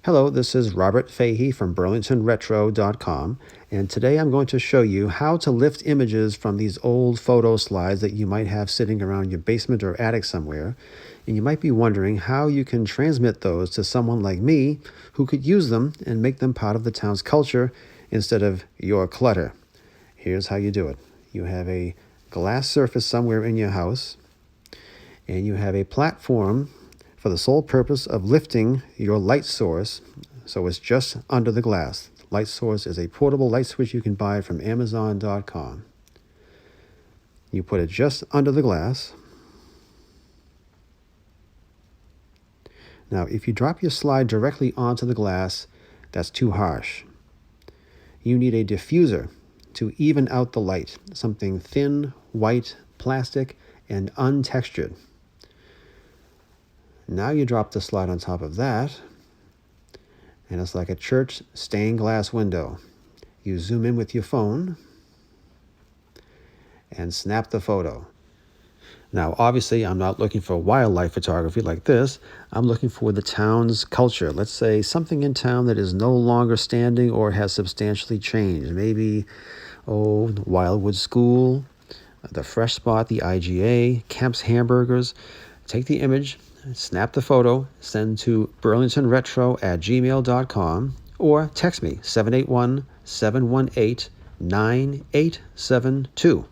Hello, this is Robert Fahey from BurlingtonRetro.com, and today I'm going to show you how to lift images from these old photo slides that you might have sitting around your basement or attic somewhere. And you might be wondering how you can transmit those to someone like me who could use them and make them part of the town's culture instead of your clutter. Here's how you do it. You have a glass surface somewhere in your house, and you have a platform for the sole purpose of lifting your light source, so it's just under the glass. Light source is a portable light switch you can buy from Amazon.com. You put it just under the glass. Now, if you drop your slide directly onto the glass, that's too harsh. You need a diffuser to even out the light, something thin, white, plastic, and untextured. Now you drop the slide on top of that, and it's like a church stained glass window. You zoom in with your phone and snap the photo. Now, obviously, I'm not looking for wildlife photography like this. I'm looking for the town's culture. Let's say something in town that is no longer standing or has substantially changed. Maybe, the Wildwood School, the Fresh Spot, the IGA, Kemp's Hamburgers. Take the image, snap the photo, send to burlingtonretro@gmail.com, or text me 781-718-9872.